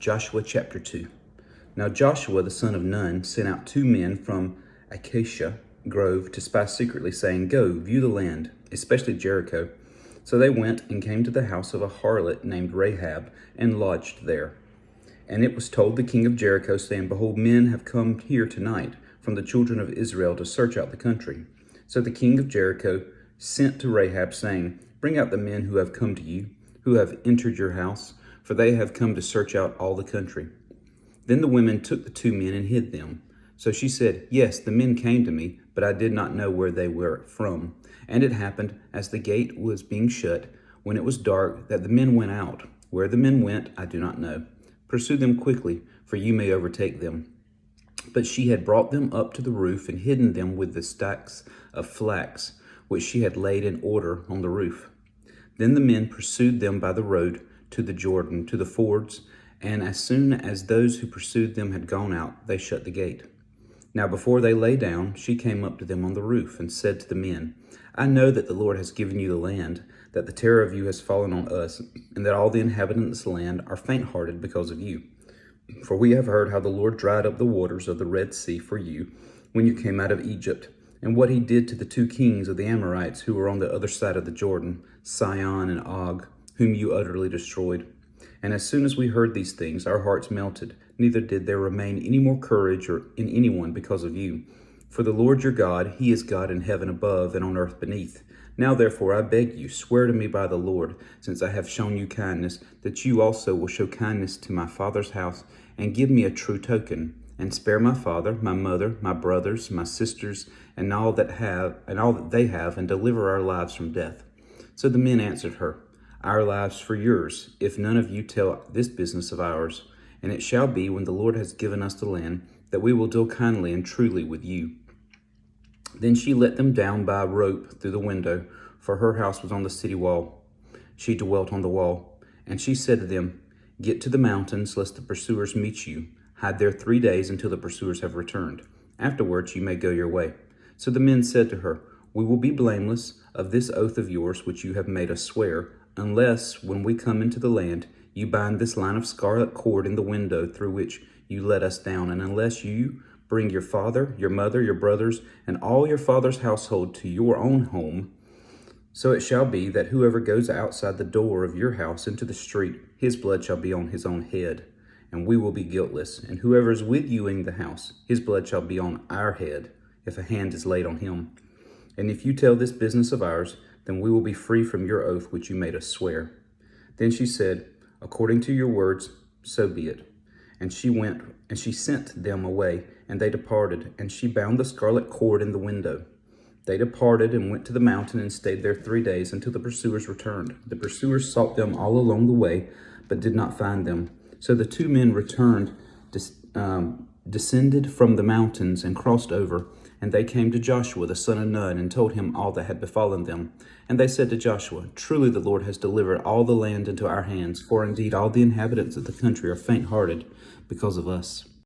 Joshua chapter 2. Now Joshua the son of Nun sent out 2 men from Acacia Grove to spy secretly, saying, Go, view the land, especially Jericho. So they went and came to the house of a harlot named Rahab, and lodged there. And it was told the king of Jericho, saying, Behold, men have come here tonight from the children of Israel to search out the country. So the king of Jericho sent to Rahab, saying, Bring out the men who have come to you, who have entered your house, for they have come to search out all the country. Then the women took the 2 men and hid them. So she said, Yes, the men came to me, but I did not know where they were from. And it happened, as the gate was being shut, when it was dark, that the men went out. Where the men went, I do not know. Pursue them quickly, for you may overtake them. But she had brought them up to the roof and hidden them with the stacks of flax, which she had laid in order on the roof. Then the men pursued them by the road to the Jordan, to the fords, and as soon as those who pursued them had gone out, they shut the gate. Now before they lay down, she came up to them on the roof and said to the men, I know that the Lord has given you the land, that the terror of you has fallen on us, and that all the inhabitants of the land are faint-hearted because of you. For we have heard how the Lord dried up the waters of the Red Sea for you when you came out of Egypt, and what he did to the 2 kings of the Amorites who were on the other side of the Jordan, Sihon and Og, whom you utterly destroyed. And as soon as we heard these things, our hearts melted, neither did there remain any more courage in anyone because of you. For the Lord your God, he is God in heaven above and on earth beneath. Now therefore I beg you, swear to me by the Lord, since I have shown you kindness, that you also will show kindness to my father's house, and give me a true token, and spare my father, my mother, my brothers, my sisters, and all that they have, and deliver our lives from death. So the men answered her, Our lives for yours, if none of you tell this business of ours. And it shall be, when the Lord has given us the land, that we will deal kindly and truly with you. Then she let them down by a rope through the window, for her house was on the city wall. She dwelt on the wall. And she said to them, Get to the mountains, lest the pursuers meet you. Hide there 3 days until the pursuers have returned. Afterwards you may go your way. So the men said to her, We will be blameless of this oath of yours which you have made us swear, unless, when we come into the land, you bind this line of scarlet cord in the window through which you let us down, and unless you bring your father, your mother, your brothers, and all your father's household to your own home. So it shall be that whoever goes outside the door of your house into the street, his blood shall be on his own head, and we will be guiltless. And whoever is with you in the house, his blood shall be on our head, if a hand is laid on him. And if you tell this business of ours, then we will be free from your oath which you made us swear. Then she said, According to your words, so be it. And she went, and she sent them away, and they departed, and she bound the scarlet cord in the window. They departed and went to the mountain and stayed there 3 days until the pursuers returned. The pursuers sought them all along the way, but did not find them. So the 2 men returned, descended from the mountains and crossed over, and they came to Joshua the son of Nun and told him all that had befallen them. And they said to Joshua, Truly the Lord has delivered all the land into our hands, for indeed all the inhabitants of the country are faint-hearted because of us.